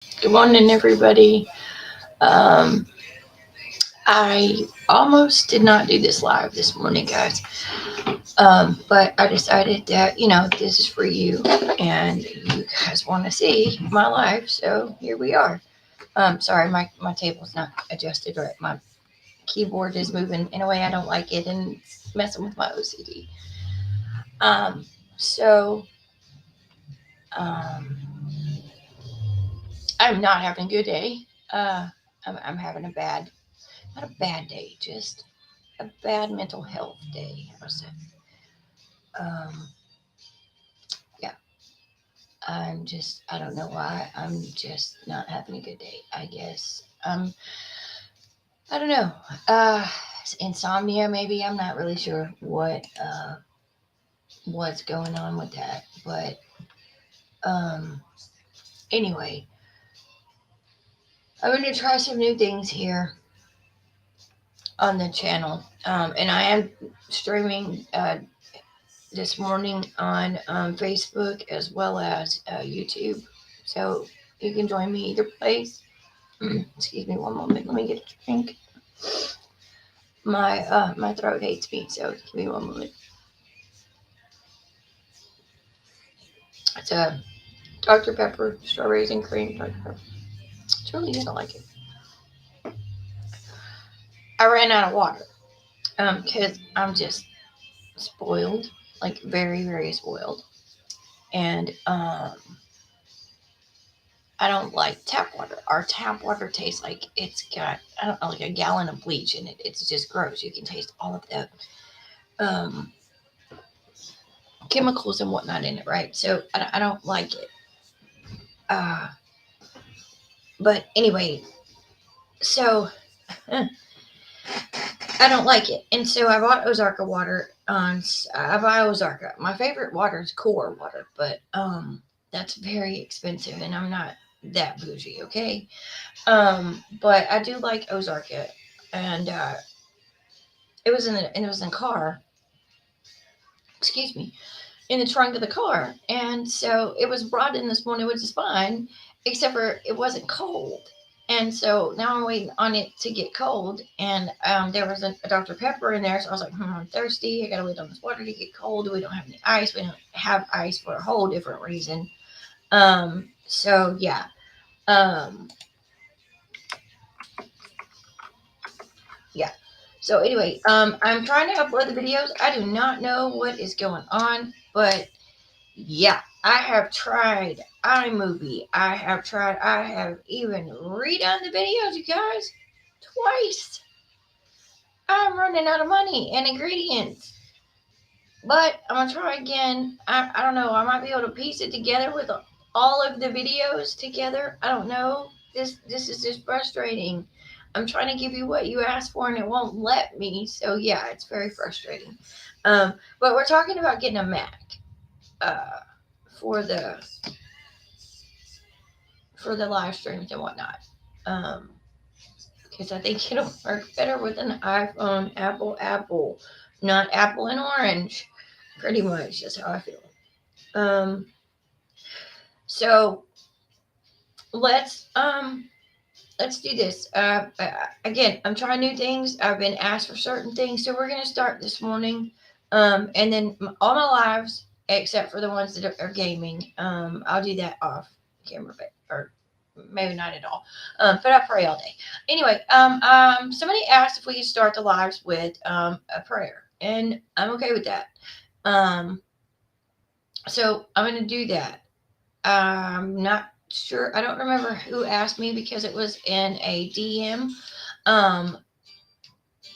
Good morning, everybody. Um, I almost did not do this live this morning, guys. But I decided that, this is for you and you guys want to see my life. So here we are. Sorry, my table's not adjusted right. My keyboard is moving in a way I don't like it and it's messing with my OCD. Um, so, um, I'm not having a good day. I'm having a bad, not a bad day, just a bad mental health day. How's that? Yeah, I don't know why. I'm just not having a good day, I guess. I don't know. Insomnia, maybe. I'm not really sure what's going on with that. But, um, anyway, I'm going to try some new things here on the channel. And I am streaming, this morning on Facebook as well as YouTube. So you can join me either place. Excuse me one moment. Let me get a drink. My throat hates me, so give me one moment. It's a Dr. Pepper, strawberries and cream Dr. Pepper. It's really good. I like it. I ran out of water because I'm just spoiled, like very very spoiled, and I don't like tap water. Our tap water tastes like it's got, I don't know, like a gallon of bleach in it. It's just gross. You can taste all of the um, chemicals and whatnot in it, right? So I don't like it. Uh, but anyway, so I don't like it. And so I bought Ozarka water on, I buy Ozarka. My favorite water is core water, but that's very expensive and I'm not that bougie, okay? But I do like Ozarka and it was in the car, excuse me, in the trunk of the car. And so it was brought in this morning, which is fine, except for it wasn't cold. And so now I'm waiting on it to get cold. And there was a Dr. Pepper in there. So I was like, I'm thirsty. I got to wait on this water to get cold. We don't have any ice. We don't have ice for a whole different reason. So yeah. Um, yeah. So anyway, I'm trying to upload the videos. I do not know what is going on, but yeah, I have tried iMovie. I have even redone the videos, you guys, twice. I'm running out of money and ingredients. But I'm going to try again. I don't know. I might be able to piece it together with all of the videos together. I don't know. This is just frustrating. I'm trying to give you what you asked for and it won't let me. So yeah, it's very frustrating. But we're talking about getting a Mac uh, for the live streams and whatnot. Um, because I think it'll work better with an iPhone, Apple, not apple and orange. Pretty much, that's how I feel. Um, so let's um let's do this. Again, I'm trying new things. I've been asked for certain things, so we're gonna start this morning. And then all my lives, except for the ones that are gaming, I'll do that off camera, or maybe not at all. But I pray all day. Anyway, somebody asked if we could start the lives with a prayer, and I'm okay with that. Um, so I'm gonna do that. I'm not sure. I don't remember who asked me because it was in a DM. Um,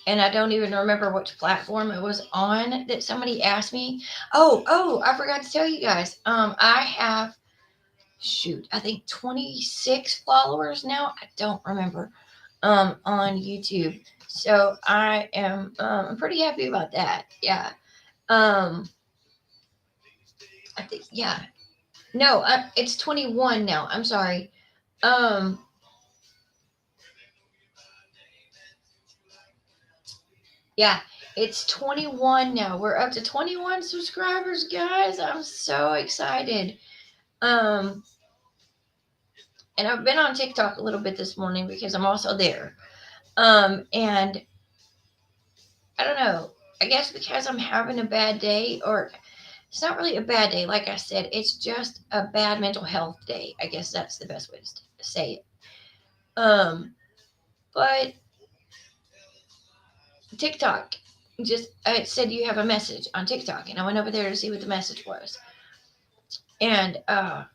and I don't even remember which platform it was on that somebody asked me. Oh, I forgot to tell you guys. I have, shoot, I think 26 followers now. I don't remember. On YouTube. So I am I'm pretty happy about that. Yeah. Um, I think yeah. No, it's 21 now. I'm sorry. Um, Yeah, it's 21 now. We're up to 21 subscribers, guys. I'm so excited. Um, And I've been on TikTok a little bit this morning because I'm also there. And I don't know. I guess because I'm having a bad day, or it's not really a bad day. Like I said, it's just a bad mental health day. I guess that's the best way to say it. But TikTok just it said you have a message on TikTok, and I went over there to see what the message was. And while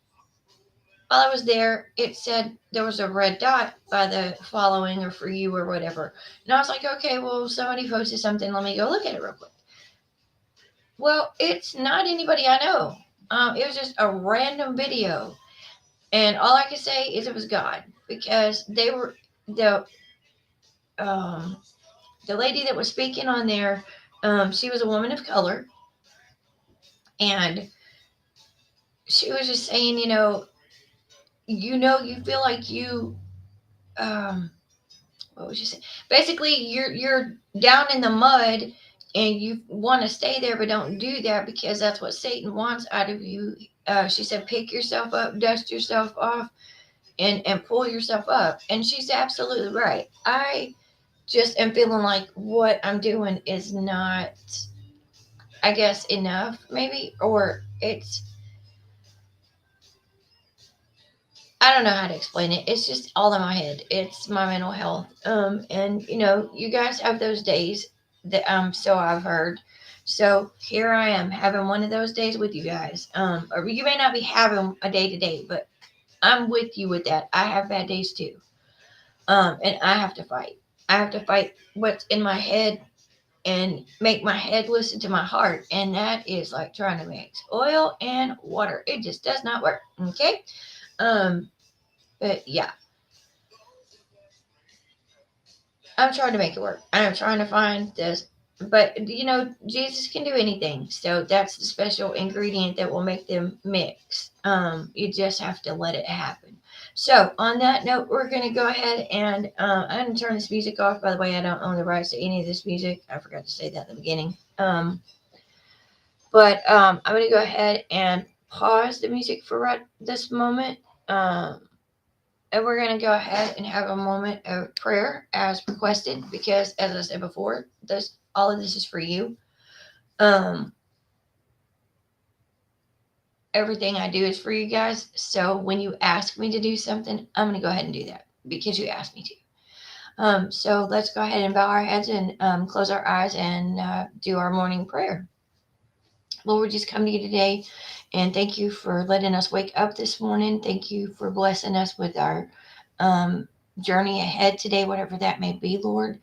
I was there, it said there was a red dot by the following or for you or whatever. And I was like, okay, well, somebody posted something. Let me go look at it real quick. Well, it's not anybody I know. It was just a random video. And all I could say is it was God, because they were the um, the lady that was speaking on there. She was a woman of color, and she was just saying, you feel like um, what would you say? Basically, you're down in the mud, and you want to stay there, but don't do that because that's what Satan wants out of you. She said, pick yourself up, dust yourself off, and pull yourself up. And she's absolutely right. I just am feeling like what I'm doing is not, I guess, enough, maybe, or it's, I don't know how to explain it. It's just all in my head. It's my mental health. And you guys have those days that so I've heard. So here I am having one of those days with you guys. Or you may not be having a day to day, but I'm with you with that. I have bad days too. And I have to fight. I have to fight what's in my head and make my head listen to my heart. And that is like trying to mix oil and water. It just does not work. Okay. Um, but yeah, I'm trying to make it work. I'm trying to find this. But Jesus can do anything. So that's the special ingredient that will make them mix. You just have to let it happen. So on that note, we're gonna go ahead and I'm gonna turn this music off. By the way, I don't own the rights to any of this music. I forgot to say that in the beginning. But I'm gonna go ahead and pause the music for right this moment. Um, and we're going to go ahead and have a moment of prayer as requested, because as I said before, this all of this is for you. Um, Everything I do is for you guys. So when you ask me to do something, I'm going to go ahead and do that because you asked me to. So let's go ahead and bow our heads and close our eyes and do our morning prayer. Lord, we just come to you today and thank you for letting us wake up this morning. Thank you for blessing us with our um, journey ahead today, whatever that may be, Lord.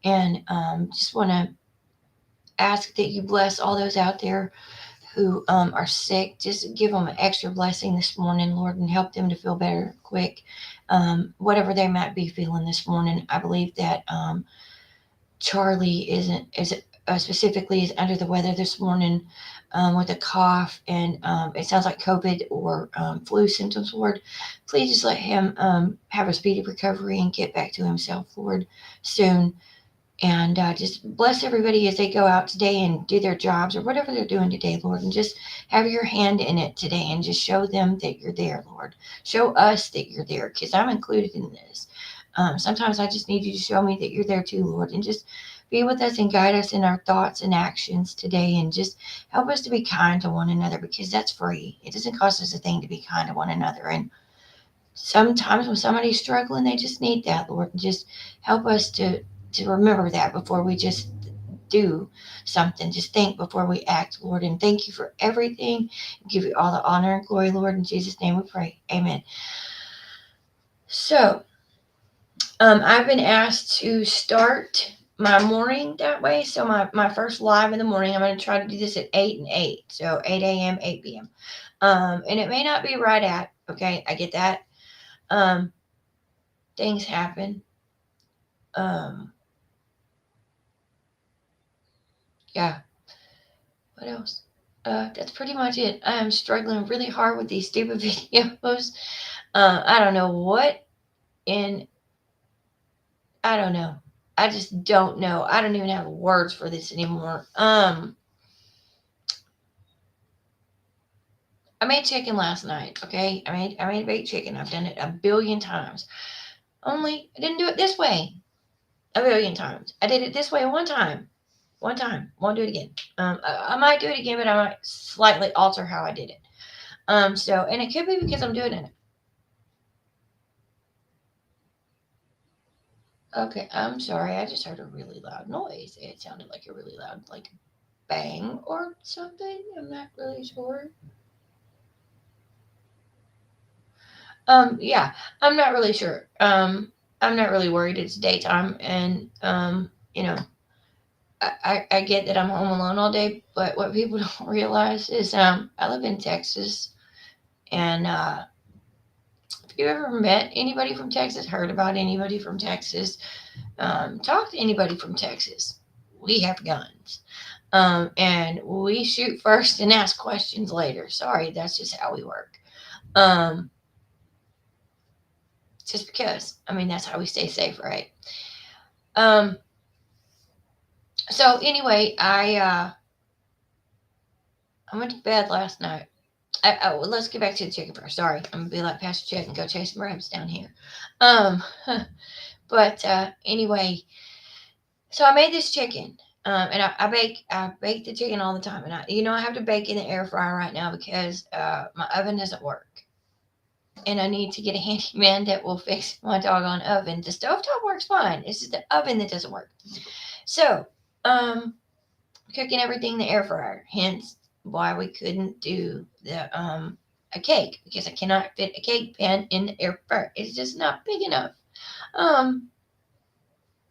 And just want to ask that you bless all those out there who are sick. Just give them an extra blessing this morning, Lord, and help them to feel better quick. Whatever they might be feeling this morning, I believe that Charlie is specifically is under the weather this morning with a cough, and it sounds like COVID or flu symptoms, Lord. Please just let him have a speedy recovery and get back to himself, Lord, soon. And just bless everybody as they go out today and do their jobs or whatever they're doing today, Lord. And just have your hand in it today and just show them that you're there, Lord. Show us that you're there, because I'm included in this. Sometimes I just need you to show me that you're there too, Lord. And just be with us and guide us in our thoughts and actions today. And just help us to be kind to one another, because that's free. It doesn't cost us a thing to be kind to one another. And sometimes when somebody's struggling, they just need that, Lord. And just help us to remember that before we just do something. Just think before we act, Lord. And thank you for everything. Give you all the honor and glory, Lord. In Jesus' name we pray. Amen. So, I've been asked to start my morning that way. So my first live in the morning, I'm going to try to do this at 8 and 8. So 8 a.m., 8 p.m. And it may not be right at, okay, I get that. Things happen. Yeah. What else? That's pretty much it. I am struggling really hard with these stupid videos. I don't know what in, I don't know. I just don't know. I don't even have words for this anymore. I made chicken last night. Okay, I made baked chicken. I've done it a billion times. Only I didn't do it this way a billion times. I did it this way one time. One time. Won't do it again. I might do it again, but I might slightly alter how I did it. And it could be because I'm doing it. Okay, I'm sorry. I just heard a really loud noise. It sounded like a really loud, like bang or something. I'm not really sure. Yeah, I'm not really sure. I'm not really worried. It's daytime, and I get that I'm home alone all day. But what people don't realize is, I live in Texas, and if you ever met anybody from Texas, heard about anybody from Texas, talk to anybody from Texas, we have guns. And we shoot first and ask questions later. Sorry, that's just how we work. Um, just because. I mean, that's how we stay safe, right? Um, so anyway, I went to bed last night. Well, let's get back to the chicken first. Sorry, I'm gonna be like Pastor Chick and go chase some rabbits down here. Um, but anyway, so I made this chicken. And I bake the chicken all the time, and I have to bake in the air fryer right now because my oven doesn't work, and I need to get a handyman that will fix my doggone oven. The stovetop works fine. It's just the oven that doesn't work. So, um, cooking everything in the air fryer. Hence why we couldn't do the a cake because I cannot fit a cake pan in the air fryer. It's just not big enough. Um,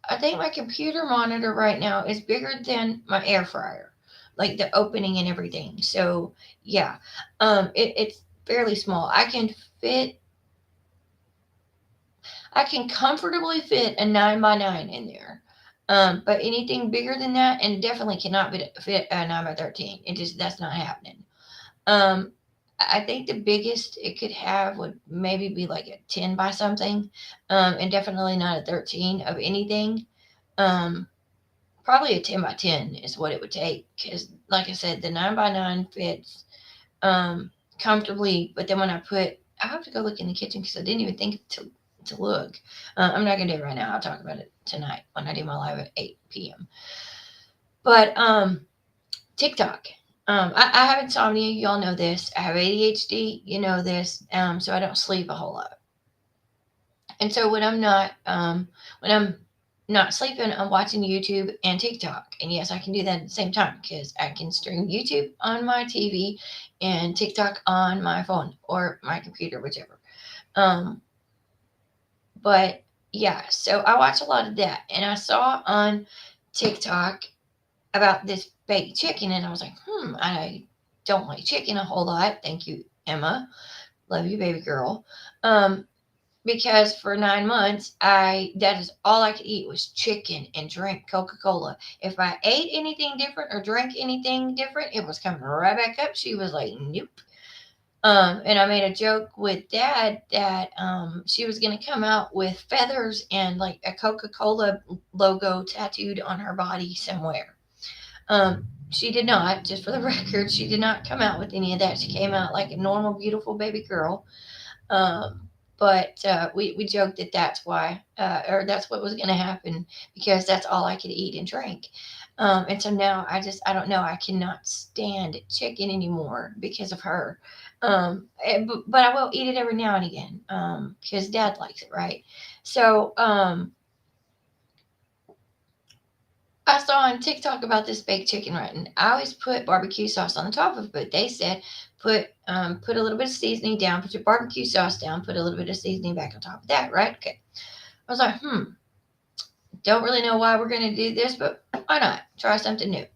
I think my computer monitor right now is bigger than my air fryer, like the opening and everything. So yeah, it's fairly small. Fit I can comfortably fit a 9 by 9 in there. But anything bigger than that, and definitely cannot fit a 9 by 13. That's not happening. Um, I think the biggest it could have would maybe be like a 10 by something, and definitely not a 13 of anything. Um, Probably a 10 by 10 is what it would take because, like I said, the 9 by 9 fits comfortably. But then I have to go look in the kitchen because I didn't even think to look. I'm not gonna do it right now. I'll talk about it tonight when I do my live at 8 p.m. But TikTok. I have insomnia. You all know this. I have ADHD. You know this. So I don't sleep a whole lot. And so when I'm not sleeping, I'm watching YouTube and TikTok. And yes, I can do that at the same time because I can stream YouTube on my TV and TikTok on my phone or my computer, whichever. Um, but yeah, so I watch a lot of that, and I saw on TikTok about this baked chicken, and I was like, I don't like chicken a whole lot. Thank you, Emma. Love you, baby girl. Um, because for 9 months that is all I could eat was chicken and drink Coca-Cola. If I ate anything different or drank anything different, it was coming right back up. She was like, nope. And I made a joke with Dad that she was gonna come out with feathers and like a Coca-Cola logo tattooed on her body somewhere. She did not, just for the record, she did not come out with any of that. She came out like a normal, beautiful baby girl. Um, but we joked that that's why, or that's what was going to happen because that's all I could eat and drink. And so now I don't know, I cannot stand chicken anymore because of her. But I will eat it every now and again because Dad likes it, right? So I saw on TikTok about this baked chicken, right? And I always put barbecue sauce on the top of it, but they said put a little bit of seasoning down, put your barbecue sauce down, put a little bit of seasoning back on top of that, right? Okay. I was like, don't really know why we're gonna do this, but why not? Try something new.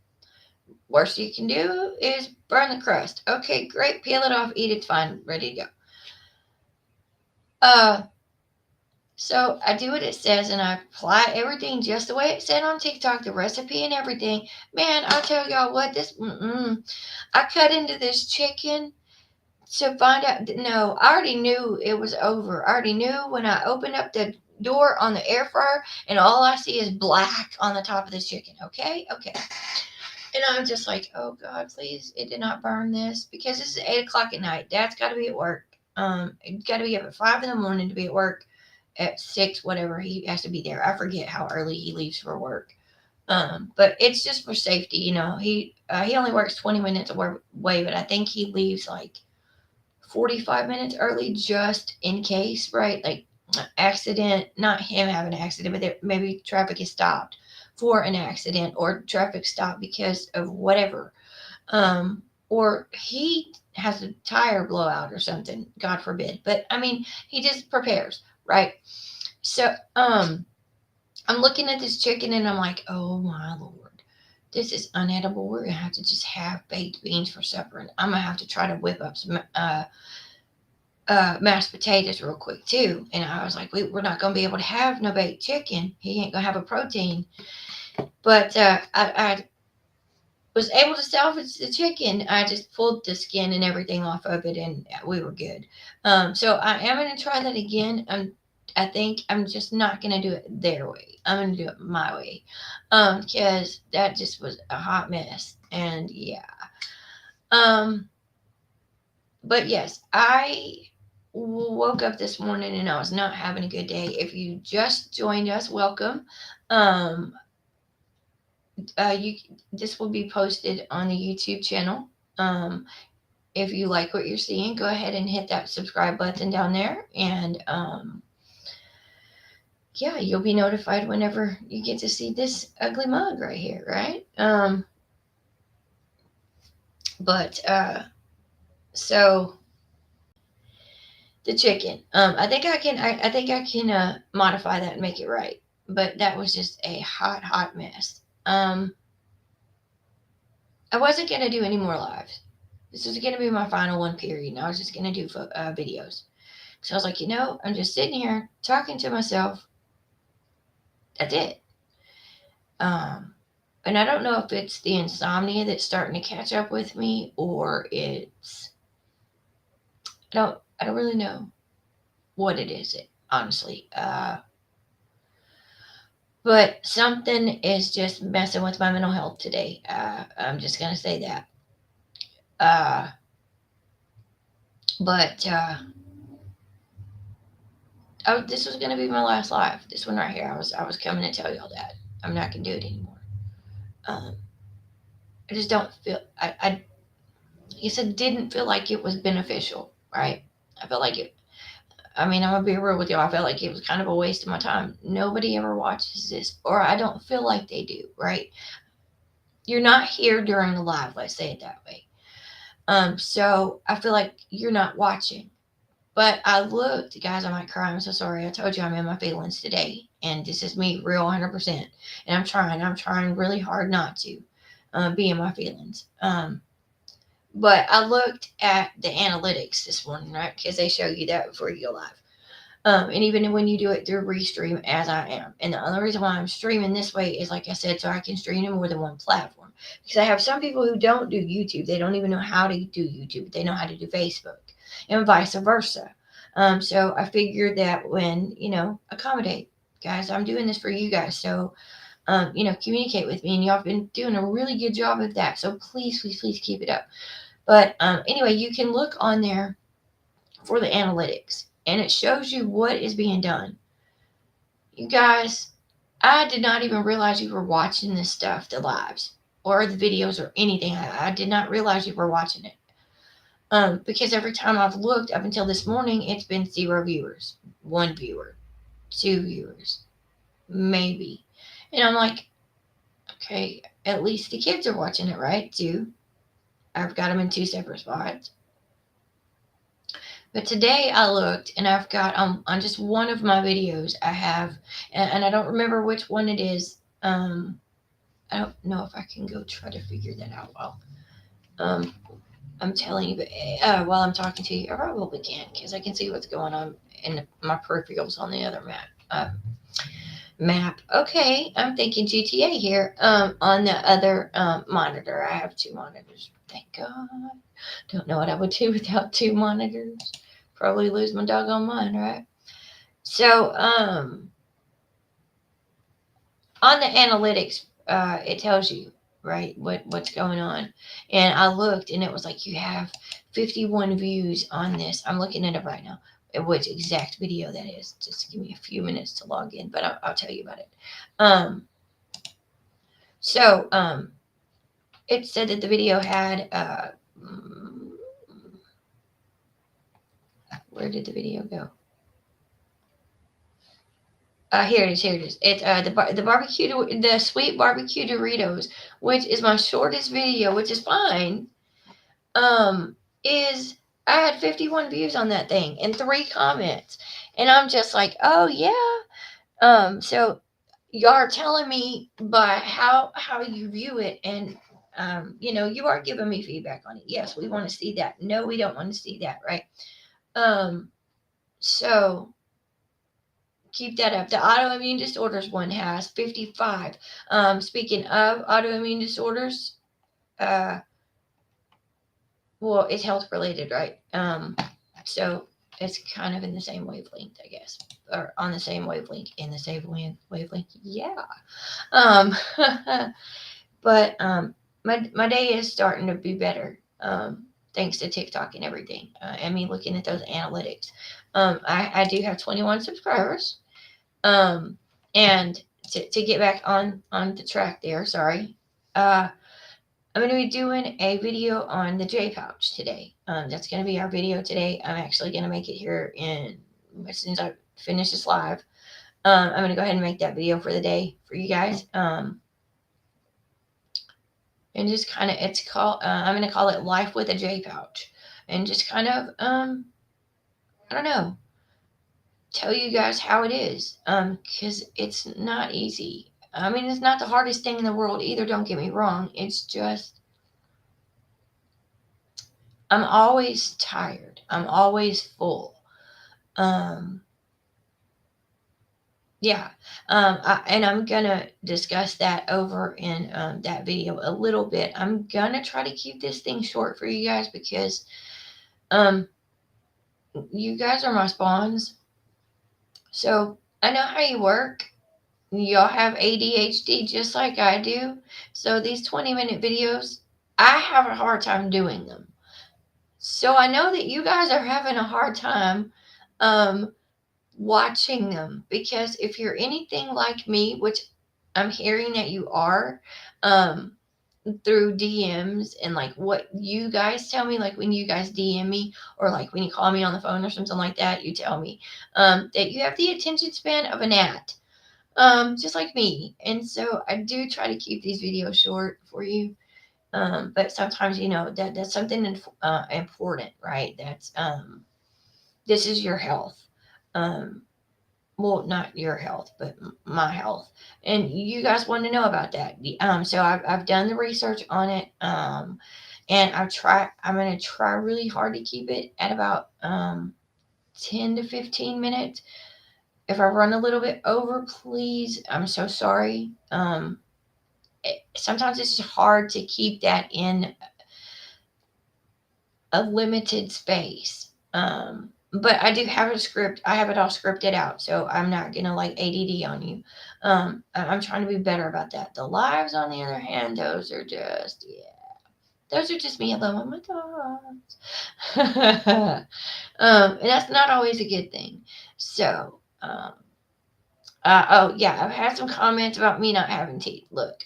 Worst you can do is burn the crust. Okay, great. Peel it off, eat it, fine, ready to go. Uh, So I do what it says and I apply everything just the way it said on TikTok, the recipe and everything. Man, I'll tell y'all what, I cut into this chicken to find out. No, I already knew it was over. I already knew when I opened up the door on the air fryer and all I see is black on the top of this chicken. Okay. And I'm just like, oh God, please, it did not burn this, because this is 8 o'clock at night. Dad's got to be at work. He's got to be up at 5 in the morning to be at work at 6, whatever. He has to be there. I forget how early he leaves for work. But it's just for safety, you know. He only works 20 minutes away, but I think he leaves like 45 minutes early just in case, right? Like accident, not him having an accident, but maybe traffic is stopped for an accident, or traffic stopped because of whatever. Um, or he has a tire blowout or something, God forbid. But I mean, he just prepares, right? So, I'm looking at this chicken and I'm like, oh my Lord, this is unedible. We're gonna have to just have baked beans for supper, and I'm gonna have to try to whip up some mashed potatoes real quick too. And I was like, we're not gonna be able to have no baked chicken. He ain't gonna have a protein. But I was able to salvage the chicken. I just pulled the skin and everything off of it, and we were good. So I am gonna try that again. I think I'm just not gonna do it their way. I'm gonna do it my way, because that just was a hot mess. And yeah, um, but yes, I woke up this morning and I was not having a good day. If you just joined us, welcome. Um, you This will be posted on the YouTube channel. Um, if you like what you're seeing, go ahead and hit that subscribe button down there, and yeah, you'll be notified whenever you get to see this ugly mug right here, right? But so the chicken, I think I can, I think I can modify that and make it right. But that was just a hot mess. I wasn't gonna do any more lives. This was gonna be my final one, period. And I was just gonna do videos. So I was like, I'm just sitting here talking to myself. That's it. Um, and I don't know if it's the insomnia that's starting to catch up with me, or it's I don't really know what it is. Honestly, but something is just messing with my mental health today. I'm just gonna say that. Uh, but this was gonna be my last live. This one right here. I was coming to tell y'all that I'm not gonna do it anymore. Um, I just don't feel. I guess I didn't feel like it was beneficial, right? I felt like it. I mean, I'm gonna be real with you. I felt like it was kind of a waste of my time. Nobody ever watches this, or I don't feel like they do, right? You're not here during the live. Let's say it that way. So I feel like you're not watching. But I looked, guys. I might cry. I'm so sorry. I told you I'm in my feelings today, and this is me, real 100%. And I'm trying really hard not to be in my feelings. But I looked at the analytics this morning, right? Because they show you that before you go live. And even when you do it through Restream, as I am. And the only reason why I'm streaming this way is, like I said, so I can stream to more than one platform. Because I have some people who don't do YouTube. They don't even know how to do YouTube. They know how to do Facebook, and vice versa. So I figured that when, accommodate, guys, I'm doing this for you guys. So, communicate with me. And y'all have been doing a really good job of that. So please, please, please keep it up. But anyway, you can look on there for the analytics, and it shows you what is being done. You guys, I did not even realize you were watching this stuff, the lives or the videos or anything. I did not realize you were watching it. Because every time I've looked up until this morning, it's been 0 viewers, 1 viewer, 2 viewers, maybe. And I'm like, okay, at least the kids are watching it, right? 2. I've got them in 2 separate spots. But today I looked, and I've got on just one of my videos I have, and I don't remember which one it is. I don't know if I can go try to figure that out um I'm telling you, but while I'm talking to you, I probably can, because I can see what's going on in my peripherals on the other map. Okay, I'm thinking GTA here. On the other monitor, I have 2 monitors. Thank God. Don't know what I would do without 2 monitors. Probably lose my doggone mind, right? So, on the analytics, it tells you, right? What's going on? And I looked, and it was like, you have 51 views on this. I'm looking at it right now. Which exact video that is? Just give me a few minutes to log in, but I'll tell you about it. Um, so it said that the video had where did the video go? Here it is. Here it is. It's the sweet barbecue Doritos, which is my shortest video, which is fine. Is I had 51 views on that thing and 3 comments, and I'm just like, oh yeah. So y'all are telling me by how you view it, and you are giving me feedback on it. Yes, we want to see that. No, we don't want to see that, right? So keep that up. The autoimmune disorders one has 55. Speaking of autoimmune disorders, uh, well, it's health related, right? So it's kind of in the same wavelength, I guess, or on the same wavelength, in the same wavelength. Yeah. Um, but my day is starting to be better. Thanks to TikTok and everything, and me looking at those analytics. I do have 21 subscribers. And to get back on the track there, sorry. I'm going to be doing a video on the J pouch today. That's going to be our video today. I'm actually going to make it here as soon as I finish this live. I'm going to go ahead and make that video for the day for you guys. And just kind of, it's called, I'm going to call it Life with a J pouch. And just kind of, I don't know, tell you guys how it is. Because it's not easy. I mean, it's not the hardest thing in the world either, don't get me wrong. It's just, I'm always tired. I'm always full. Yeah. And I'm going to discuss that over in that video a little bit. I'm going to try to keep this thing short for you guys because um, you guys are my spawns. So I know how you work. Y'all have ADHD just like I do. So these 20-minute videos, I have a hard time doing them. So I know that you guys are having a hard time watching them, because if you're anything like me, which I'm hearing that you are, through DMs and like what you guys tell me, like when you guys DM me or like when you call me on the phone or something like that, you tell me that you have the attention span of a gnat, just like me. And so I do try to keep these videos short for you. But sometimes, that's something important, right? That's this is your health. Well, not your health, but my health, and you guys want to know about that. So I've done the research on it, and I'm going to try really hard to keep it at about 10 to 15 minutes. If I run a little bit over, please, I'm so sorry. Sometimes it's hard to keep that in a limited space. But I do have a script. I have it all scripted out, so I'm not gonna like ADD on you. I'm trying to be better about that. The lives, on the other hand, those are just me alone with my thoughts. And that's not always a good thing. So, oh yeah, I've had some comments about me not having teeth. Look,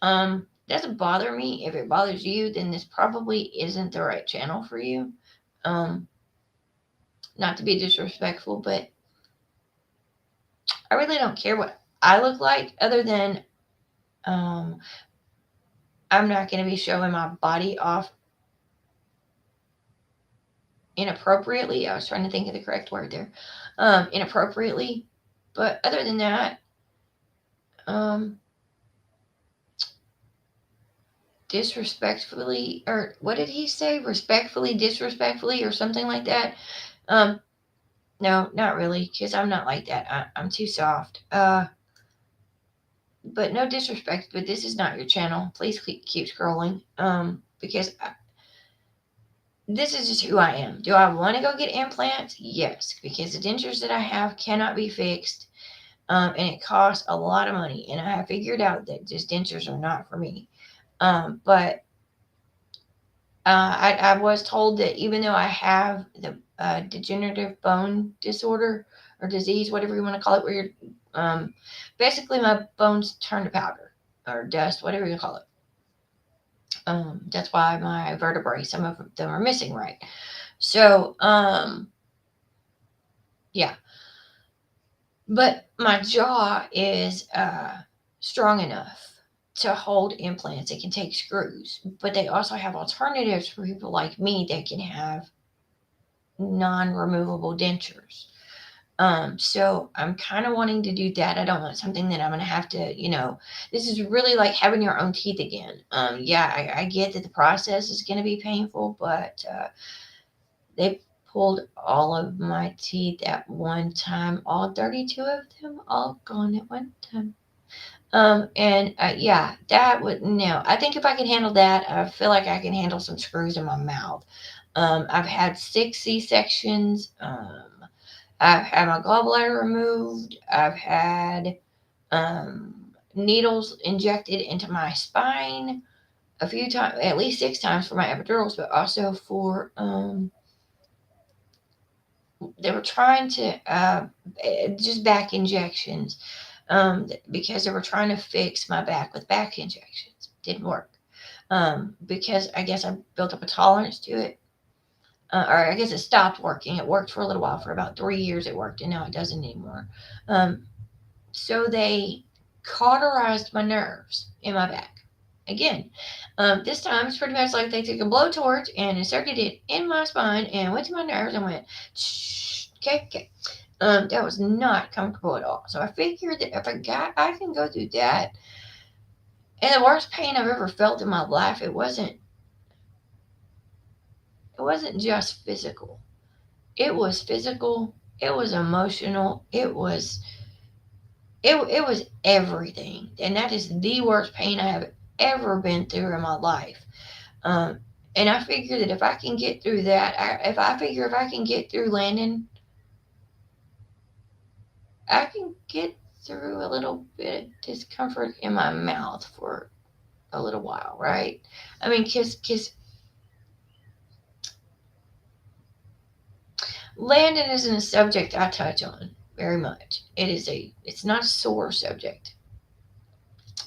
doesn't bother me. If it bothers you, then this probably isn't the right channel for you. Not to be disrespectful, but I really don't care what I look like, other than I'm not going to be showing my body off inappropriately. I was trying to think of the correct word there. Inappropriately. But other than that, disrespectfully, or what did he say? Respectfully, disrespectfully, or something like that. No, not really, because I'm not like that. I'm too soft. But no disrespect, but this is not your channel. Please keep scrolling. Because this is just who I am. Do I want to go get implants? Yes, because the dentures that I have cannot be fixed, and it costs a lot of money. And I have figured out that just dentures are not for me. But I was told that even though I have the degenerative bone disorder or disease, whatever you want to call it, where you're basically my bones turn to powder or dust, whatever you call it. That's why my vertebrae, some of them are missing, right? So, yeah. But my jaw is strong enough to hold implants. It can take screws, but they also have alternatives for people like me that can have non-removable dentures. So I'm kind of wanting to do that. I don't want something that I'm going to have to, this is really like having your own teeth again. Yeah, I get that the process is going to be painful, but they pulled all of my teeth at one time, all 32 of them, all gone at one time. And yeah, that would, no, I think if I can handle that, I feel like I can handle some screws in my mouth. I've had 6 C-sections. I've had my gallbladder removed. I've had needles injected into my spine a few times, at least 6 times for my epidurals, but also for they were trying to just back injections because they were trying to fix my back with back injections. Didn't work because I guess I built up a tolerance to it. Or I guess it stopped working. It worked for a little while. For about 3 years, it worked, and now it doesn't anymore. Um, so they cauterized my nerves in my back. Again, this time it's pretty much like they took a blowtorch and inserted it in my spine and went to my nerves and went, shh, okay, okay. That was not comfortable at all. So I figured that if I can go through that, and the worst pain I've ever felt in my life, it wasn't just physical. It was physical. It was emotional. It was everything, and that is the worst pain I have ever been through in my life. Um, and I figure that if I can get through that, if I can get through Landon, I can get through a little bit of discomfort in my mouth for a little while, right? I mean, cause Landon isn't a subject I touch on very much. It's not a sore subject.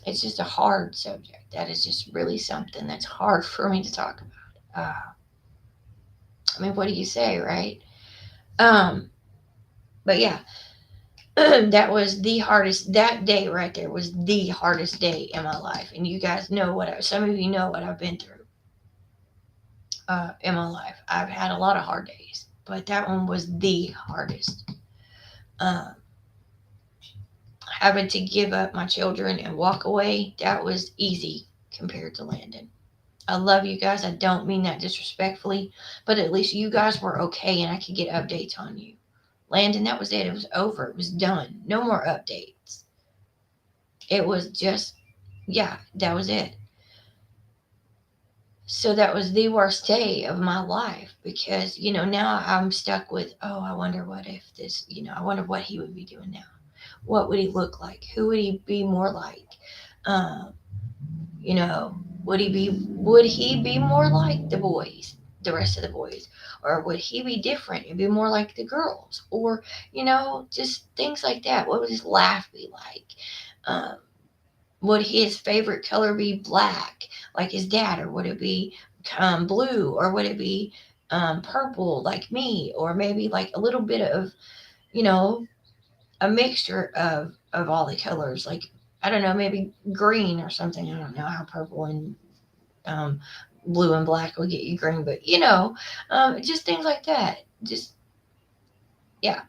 It's just a hard subject. That is just really something that's hard for me to talk about. I mean, what do you say, right? Um, but yeah, that was the hardest. That day right there was the hardest day in my life, and you guys know some of you know what I've been through in my life. I've had a lot of hard days, but that one was the hardest. Um, Having to give up my children and walk away, that was easy compared to Landon. I love you guys. I don't mean that disrespectfully, but at least you guys were okay and I could get updates on you. Landon, that was it. It was over. It was done. No more updates. It was just, yeah, that was it. So that was the worst day of my life because, now I'm stuck with, oh, I wonder what if this, I wonder what he would be doing now. What would he look like? Who would he be more like? Um, you know, would he be more like the boys, the rest of the boys, or would he be different and be more like the girls, or just things like that? What would his laugh be like? Um, would his favorite color be black like his dad, or would it be blue, or would it be purple like me, or maybe like a little bit of you know a mixture of all the colors, like I don't know, maybe green or something. I don't know how purple and um, blue and black will get you green, but just things like that. Just yeah.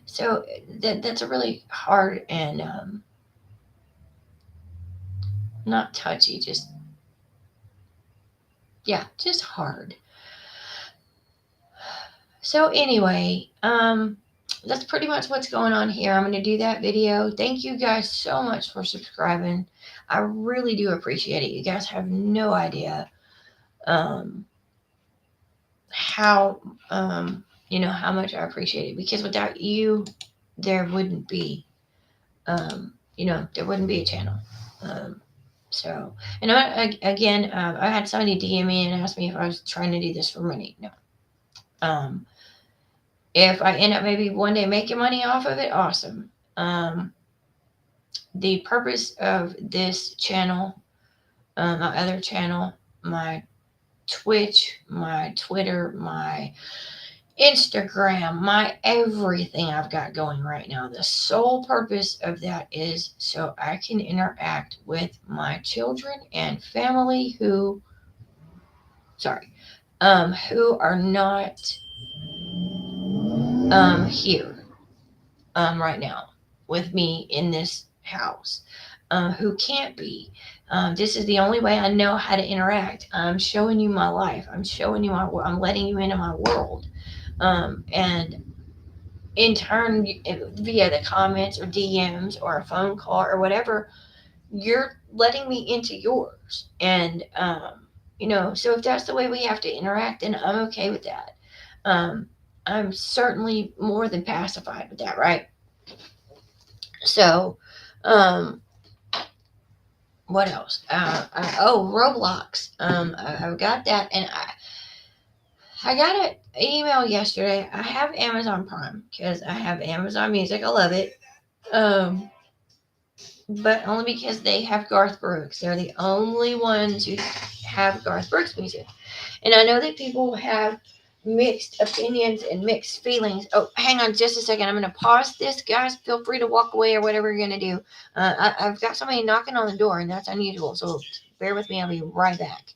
So that's a really hard and not touchy, just yeah, just hard. So anyway, that's pretty much what's going on here. I'm going to do that video. Thank you guys so much for subscribing. I really do appreciate it. You guys have no idea um, how how much I appreciate it, because without you, there wouldn't be there wouldn't be a channel. Um, So, and I had somebody DM me and ask me if I was trying to do this for money. No. Um, if I end up maybe one day making money off of it, awesome. Um, the purpose of this channel, my other channel, my Twitch, my Twitter, my Instagram, my everything I've got going right now. The sole purpose of that is so I can interact with my children and family sorry, who are not here right now with me in this house, who can't be. This is the only way I know how to interact. I'm showing you my life. I'm showing you I'm letting you into my world. And in turn, via the comments or DMs or a phone call or whatever, you're letting me into yours. And, so if that's the way we have to interact, then I'm okay with that. Um, I'm certainly more than pacified with that, right? So, um, what else? Roblox. I've got that, and I got an email yesterday. I have Amazon Prime because I have Amazon Music. I love it. Um, but only because they have Garth Brooks. They're the only ones who have Garth Brooks music. And I know that people have mixed opinions and mixed feelings. Oh, hang on just a second. I'm going to pause this, guys. Feel free to walk away or whatever you're going to do. I've got somebody knocking on the door, and that's unusual. So bear with me. I'll be right back.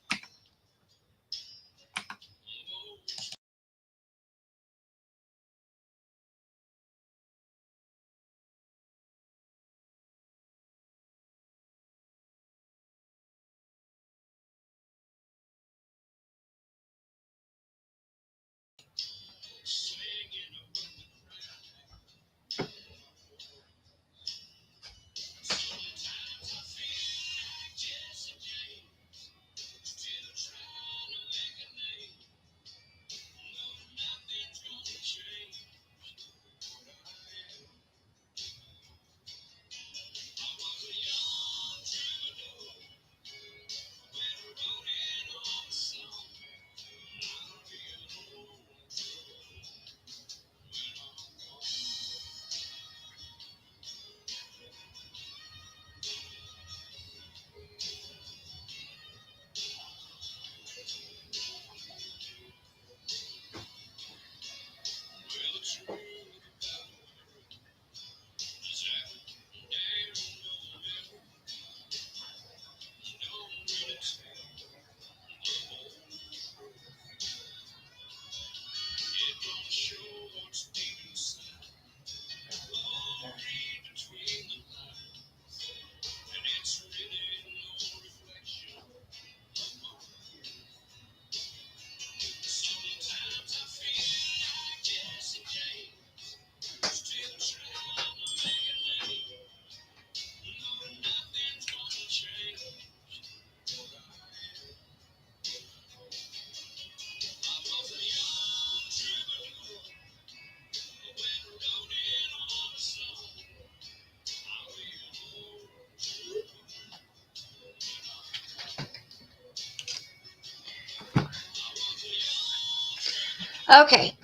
Okay.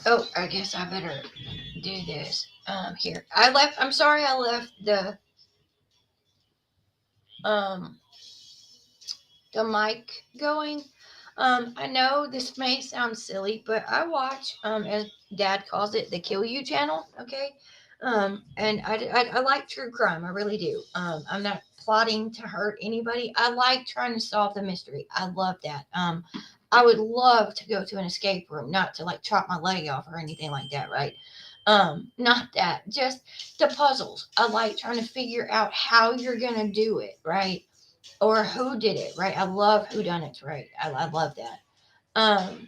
Oh, I guess I better do this. Here. I'm sorry I left um the mic going. I know this may sound silly, but I watch, as Dad calls it, the Kill You channel. Okay, and I like true crime. I really do. I'm not plotting to hurt anybody. I like trying to solve the mystery. I love that. I would love to go to an escape room, not to like chop my leg off or anything like that, right? Not that, just the puzzles. I like trying to figure out how you're gonna do it, right? Or who did it, right? I love who done it, right? I love that. Um,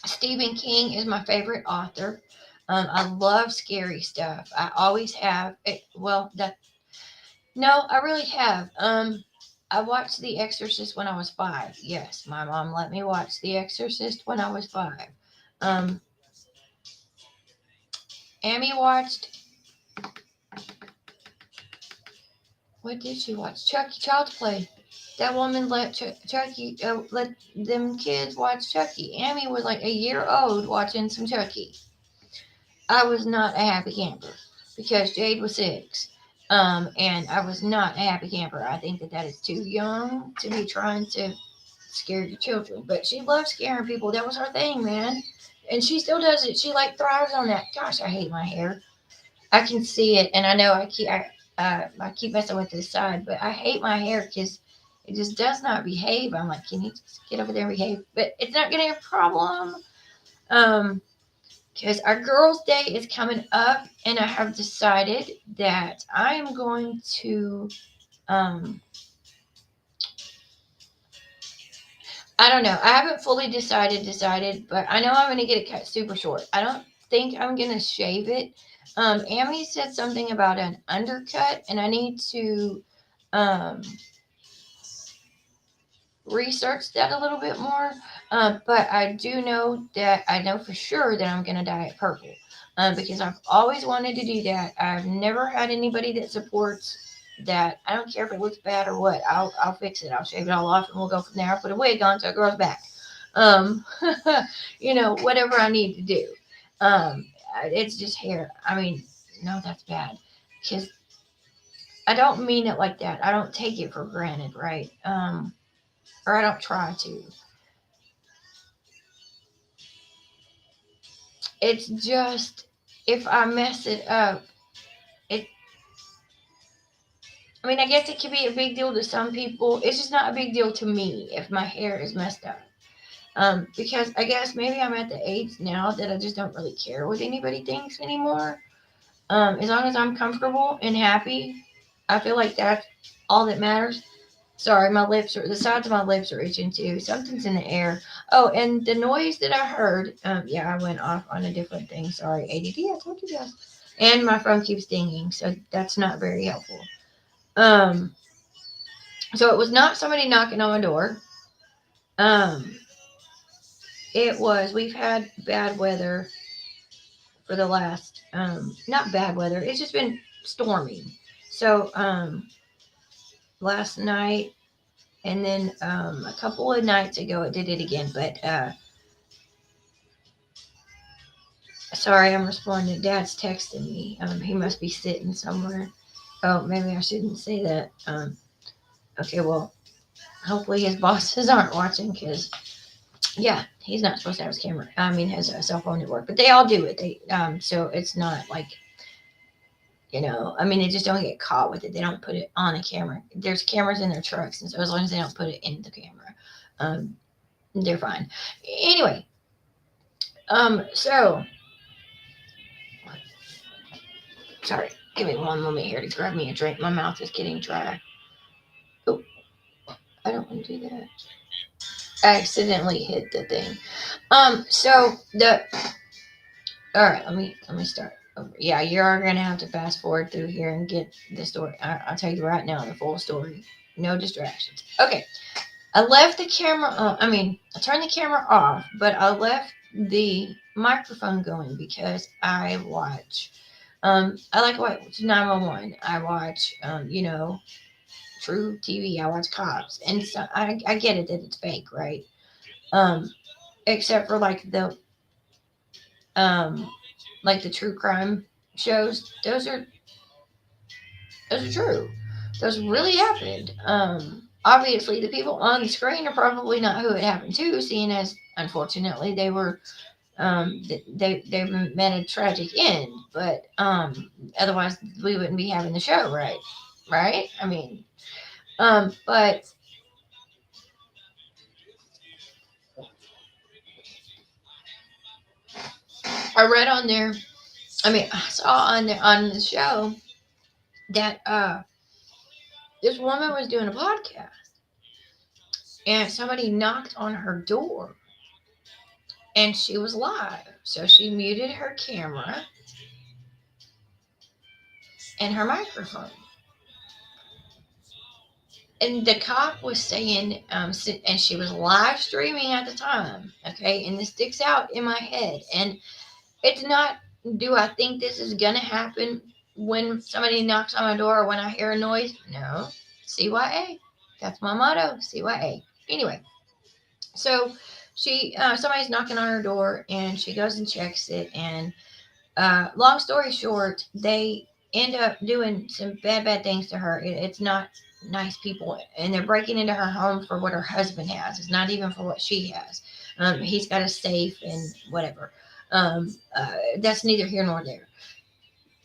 Stephen King is my favorite author. I love scary stuff. I always have. No, I really have. I watched The Exorcist when I was 5. Yes, my mom let me watch The Exorcist when I was 5. Um, Amy watched What did she watch? Chucky, Child's Play. That woman let Chucky let them kids watch Chucky. Amy was like a year old watching some Chucky. I was not a happy camper because Jade was 6. And I was not a happy camper. I think that is too young to be trying to scare your children. But she loves scaring people. That was her thing, man. And she still does it. She like thrives on that. Gosh, I hate my hair. I can see it, and I know I keep messing with this side, but I hate my hair because it just does not behave. I'm like, can you just get over there and behave? But it's not getting a problem. Um, because our girls' day is coming up, and I have decided that I am going to um I don't know. I haven't fully decided, but I know I'm going to get it cut super short. I don't think I'm going to shave it. Amy said something about an undercut, and I need to um, research that a little bit more. But I do know that I know for sure that I'm going to dye it purple because I've always wanted to do that. I've never had anybody that supports that. I don't care if it looks bad or what. I'll fix it. I'll shave it all off and we'll go from there. I'll put a wig on so it grows back. Um, whatever I need to do. It's just hair. I mean, no, that's bad because I don't mean it like that. I don't take it for granted, right? Or I don't try to. It's just if I mess it up, it. I mean, I guess it could be a big deal to some people. It's just not a big deal to me if my hair is messed up. Because I guess maybe I'm at the age now that I just don't really care what anybody thinks anymore. As long as I'm comfortable and happy, I feel like that's all that matters. Sorry, the sides of my lips are itching too. Something's in the air. Oh, and the noise that I heard, yeah, I went off on a different thing. Sorry, ADD, I told you guys. And my phone keeps dinging, so that's not very helpful. Um, so it was not somebody knocking on my door. Um, we've had bad weather for the last, not bad weather, it's just been stormy. So, last night and then a couple of nights ago it did it again, but sorry, I'm responding. Dad's texting me. He must be sitting somewhere. Oh, maybe I shouldn't say that. Okay, well, hopefully his bosses aren't watching because, yeah, he's not supposed to have his camera. I mean, his cell phone at work, but they all do it. So it's not like, I mean, they just don't get caught with it. They don't put it on a camera. There's cameras in their trucks, and so as long as they don't put it in the camera, they're fine. Anyway, so sorry. Give me one moment here to grab me a drink. My mouth is getting dry. Oh, I don't want to do that. I accidentally hit the thing. So the all right. Let me start over. Yeah, you're gonna have to fast forward through here and get the story. I'll tell you right now the full story. No distractions. Okay. I left the camera on. I mean, I turned the camera off, but I left the microphone going because I watch. I like watch 911. I watch. True TV. I watch cops, and so I get it that it's fake, right? Um, except for um, like the true crime shows. Those are true. Those really happened. Obviously, the people on the screen are probably not who it happened to, seeing as unfortunately they were they met a tragic end. But otherwise, we wouldn't be having the show, right? Right? I mean, but I read on there. I mean, I saw on the show that this woman was doing a podcast and somebody knocked on her door and she was live. So she muted her camera and her microphone. And the cop was saying, and she was live streaming at the time, okay? And this sticks out in my head. And it's not, do I think this is going to happen? when somebody knocks on my door or when I hear a noise, no, CYA. That's my motto, CYA. Anyway, so somebody's knocking on her door and she goes and checks it. And long story short, they end up doing some bad things to her. It's not nice people, and they're breaking into her home for what her husband has. It's not even for what she has. He's got a safe and whatever. That's neither here nor there.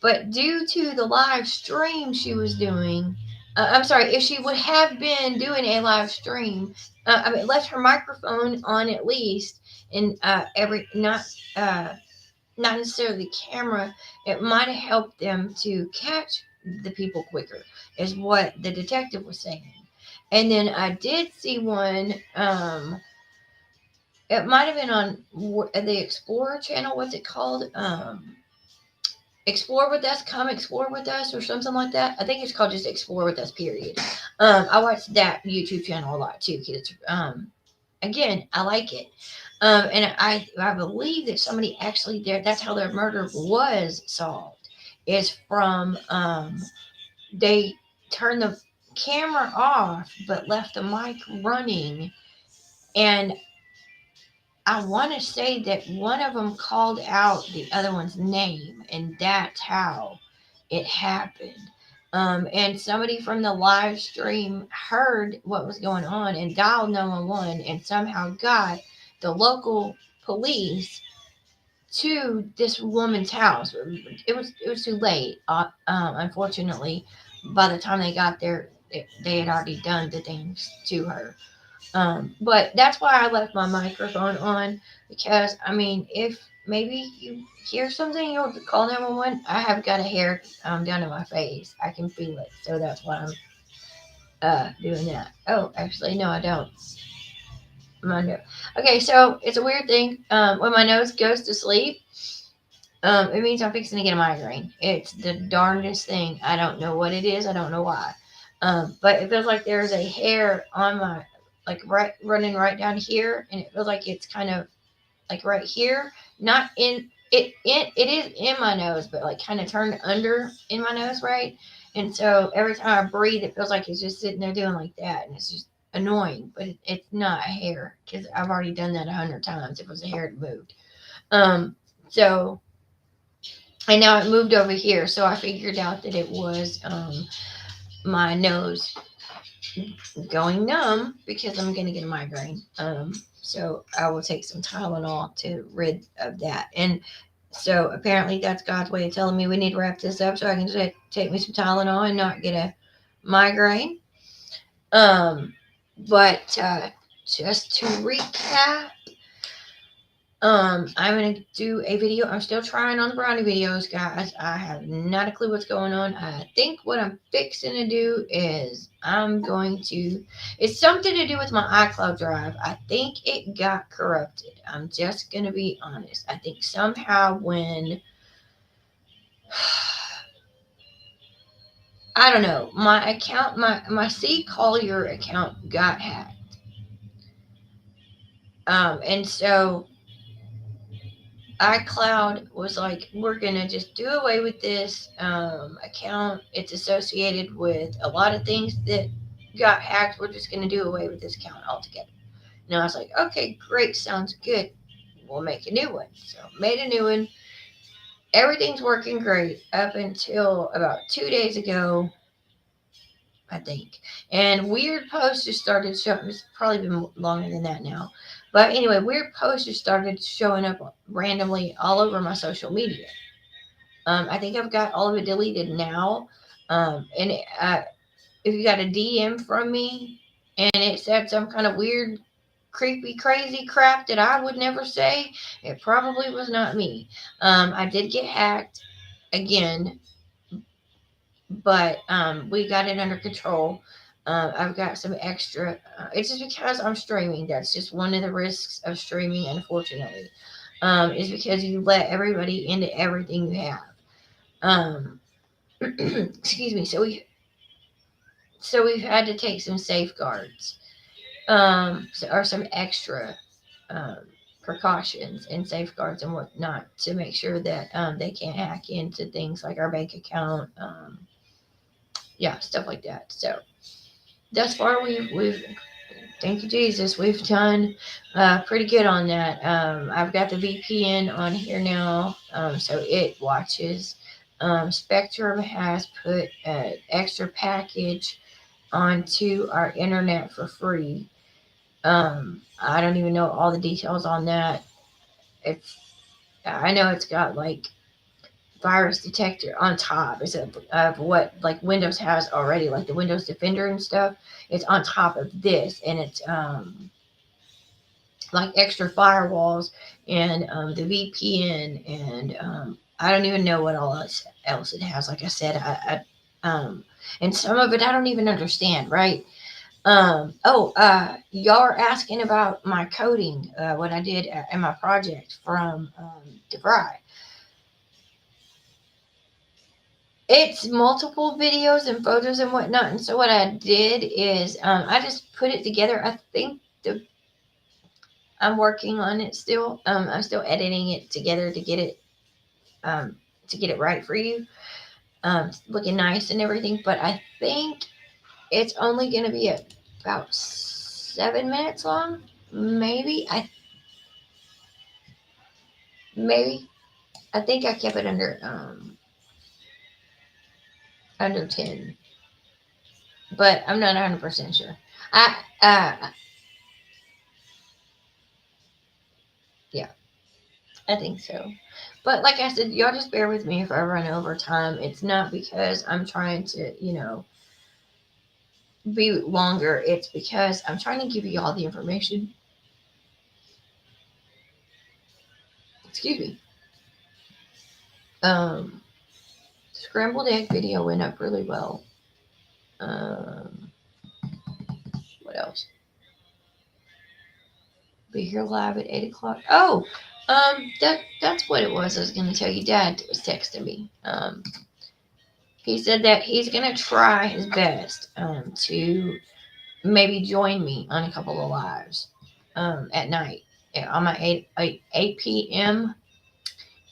But due to the live stream she was doing, I'm sorry, if she would have been doing a live stream, left her microphone on at least, and uh, not necessarily the camera, it might have helped them to catch the people quicker, is what the detective was saying. And then I did see one. It might have been on the Explorer channel. What's it called? Explore with us, come explore with us, or something like that. I think it's called just explore with us. Period. I watch that YouTube channel a lot too, kids. Again, I like it. And I believe that somebody actually there. That's how their murder was solved. Is from they turned the camera off but left the mic running, and I want to say that one of them called out the other one's name, and that's how it happened. And somebody from the live stream heard what was going on and dialed 911 and somehow got the local police to this woman's house. It was too late. Unfortunately, by the time they got there, they had already done the things to her. But that's why I left my microphone on, because I mean, if maybe you hear something, you'll call 911. I have got a hair down to my face. I can feel it, so that's why I'm doing that. Oh, actually, no, I don't. My nose. Okay, so it's a weird thing. When my nose goes to sleep, it means I'm fixing to get a migraine. It's the darndest thing. I don't know what it is. I don't know why. But it feels like there's a hair on my, like right running right down here, and it feels like it's kind of like right here, not in it. It is in my nose, but like kind of turned under in my nose, right? And so every time I breathe, it feels like it's just sitting there doing like that, and it's just annoying. But it's not a hair, because I've already done that 100 times. If it was a hair, it moved. So and now it moved over here, so I figured out that it was my nose going numb because I'm going to get a migraine. So I will take some Tylenol to rid of that. And so apparently that's God's way of telling me we need to wrap this up so I can take me some Tylenol and not get a migraine. But just to recap, I'm gonna do a video. I'm still trying on the brownie videos, guys. I have not a clue what's going on. I think what I'm fixing to do is it's something to do with my iCloud drive. I think it got corrupted. I'm just gonna be honest. I think somehow when I don't know, my account, my C Collier account got hacked. And so iCloud was like, we're gonna just do away with this account. It's associated with a lot of things that got hacked. We're just gonna do away with this account altogether. And I was like, okay, great, sounds good. We'll make a new one. So made a new one. Everything's working great up until about 2 days ago, I think. And weird posts just started showing. It's probably been longer than that now. But anyway, weird posts just started showing up randomly all over my social media. I think I've got all of it deleted now. If you got a DM from me and it said some kind of weird, creepy, crazy crap that I would never say, it probably was not me. I did get hacked again, but we got it under control. I've got some extra. It's just because I'm streaming. That's just one of the risks of streaming, unfortunately, is because you let everybody into everything you have. Um, excuse me. So we've had to take some safeguards, or some extra. Um, precautions and safeguards and whatnot to make sure that they can't hack into things like our bank account, yeah, stuff like that. So thus far, we've thank you Jesus, we've done pretty good on that. I've got the VPN on here now, so it watches. Spectrum has put an extra package onto our internet for free. I don't even know all the details on that. It's I know it's got like virus detector on top of what like Windows has already, like the Windows Defender and stuff. It's on top of this, and it's like extra firewalls and the VPN, and I don't even know what all else it has. Like I said, and some of it I don't even understand. Right? Y'all are asking about my coding, what I did in my project from DeVry. It's multiple videos and photos and whatnot. And so what I did is I just put it together. I think I'm working on it still. I'm still editing it together um, to get it right for you, looking nice and everything. But I think it's only going to be about 7 minutes long, maybe. Maybe I think I kept it under 10, but I'm not 100% sure. I Yeah, I think so. But like I said, y'all just bear with me if I run over time. It's not because I'm trying to, be longer. It's because I'm trying to give you all the information. Excuse me. Um, Scrambled egg video went up really well. What else? Be here live at 8 o'clock. Oh, that's what it was. I was gonna tell you. Dad was texting me. He said that he's gonna try his best to maybe join me on a couple of lives at night, on my 8 p.m.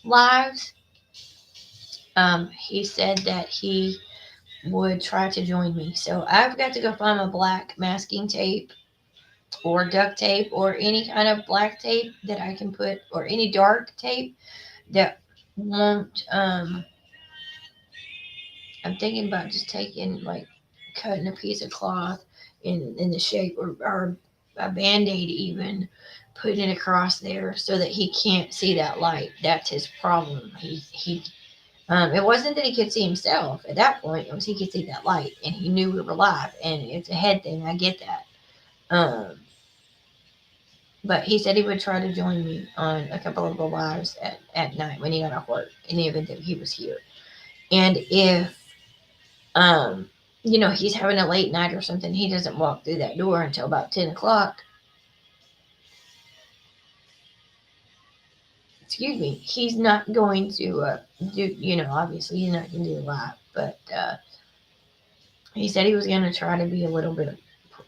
lives. He said that he would try to join me. So I've got to go find my black masking tape or duct tape or any kind of black tape that I can put, or any dark tape that won't. I'm thinking about just taking, like, cutting a piece of cloth in the shape, or a band-aid even, putting it across there so that he can't see that light. That's his problem. It wasn't that he could see himself at that point. It was he could see that light, and he knew we were live. And it's a head thing. I get that. But he said he would try to join me on a couple of the lives at night when he got off work, in the event that he was here. And if um, he's having a late night or something, he doesn't walk through that door until about 10 o'clock. Excuse me. He's not going to do, obviously he's not going to do a lot, but he said he was going to try to be a little bit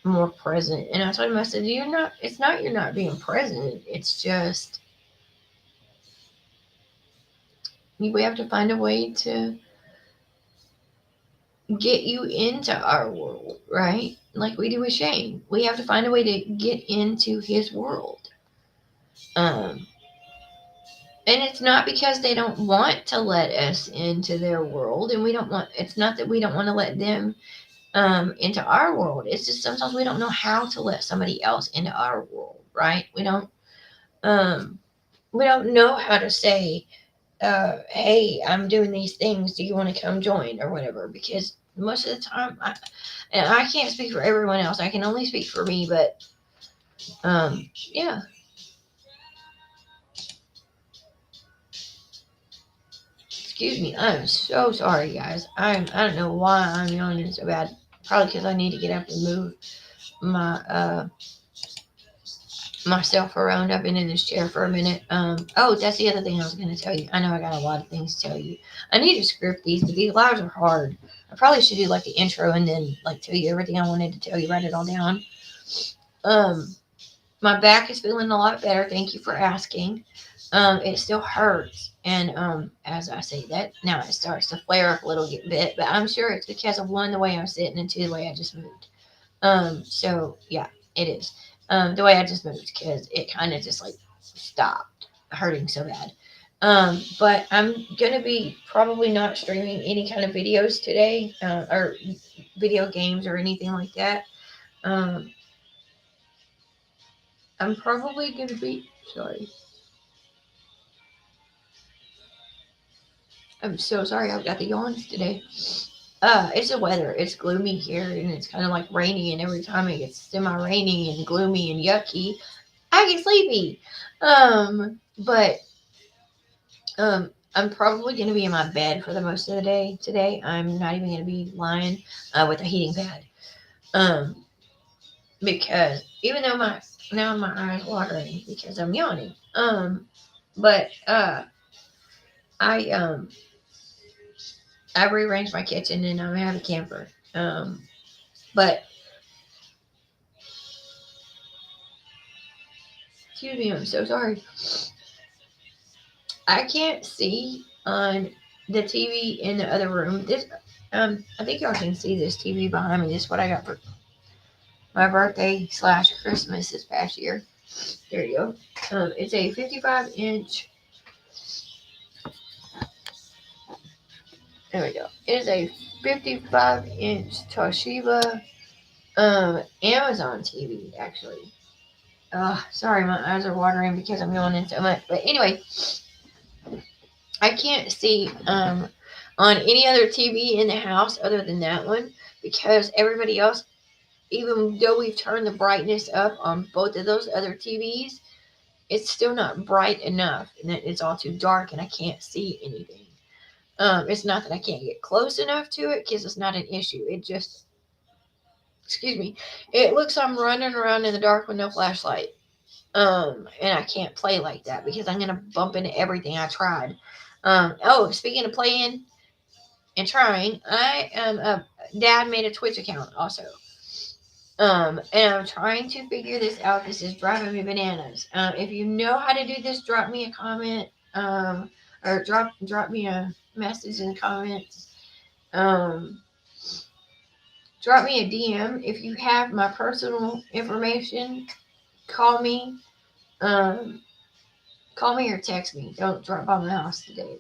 more present. And I told him, I said, it's not you're not being present. It's just, we have to find a way to get you into our world, right? Like we do with Shane. We have to find a way to get into his world. And it's not because they don't want to let us into their world, and it's not that we don't want to let them into our world. It's just sometimes we don't know how to let somebody else into our world, right? We don't know how to say, hey, I'm doing these things, do you want to come join, or whatever, because most of the time, and I can't speak for everyone else, I can only speak for me, but yeah. Excuse me, I'm so sorry, guys. I don't know why I'm yawning so bad. Probably because I need to get up and move my myself around. I've been in this chair for a minute. Oh, that's the other thing I was going to tell you. I know I got a lot of things to tell you. I need to script these, but these lives are hard. I probably should do like the intro and then like tell you everything I wanted to tell you. Write it all down. Um, My back is feeling a lot better. Thank you for asking. It still hurts, and as I say that now, it starts to flare up a little bit. But I'm sure it's because of one, the way I'm sitting, and two, the way I just moved. So yeah, it is. The way I just moved, because it kind of just like stopped hurting so bad. But I'm gonna be probably not streaming any kind of videos today, or video games or anything like that. Um, I'm probably gonna be sorry. I'm so sorry. I've got the yawns today. It's the weather. It's gloomy here, and it's kind of like rainy. And every time it gets semi-rainy and gloomy and yucky, I get sleepy. But I'm probably gonna be in my bed for the most of the day today. I'm not even gonna be lying with a heating pad. Um, because even though my eyes watering because I'm yawning. But I I rearranged my kitchen and I have a camper. But excuse me, I'm so sorry. I can't see on the TV in the other room. This I think y'all can see this TV behind me. This is what I got for my birthday / Christmas this past year. There you go. It's a 55-inch. There we go. It is a 55-inch Toshiba Amazon TV, actually. Sorry, my eyes are watering because I'm yawning so much. But anyway, I can't see on any other TV in the house other than that one, because everybody else, even though we've turned the brightness up on both of those other TVs, it's still not bright enough, and it's all too dark, and I can't see anything. It's not that I can't get close enough to it, because it's not an issue. It just, excuse me, it looks I'm running around in the dark with no flashlight. And I can't play like that because I'm gonna bump into everything I tried. Oh, speaking of playing and trying, I am Dad made a Twitch account also. And I'm trying to figure this out. This is driving me bananas. If you know how to do this, drop me a comment. Or drop me a message in the comments. Um, drop me a DM if you have my personal information. Call me. Um, Call me or text me. Don't drop by my house today,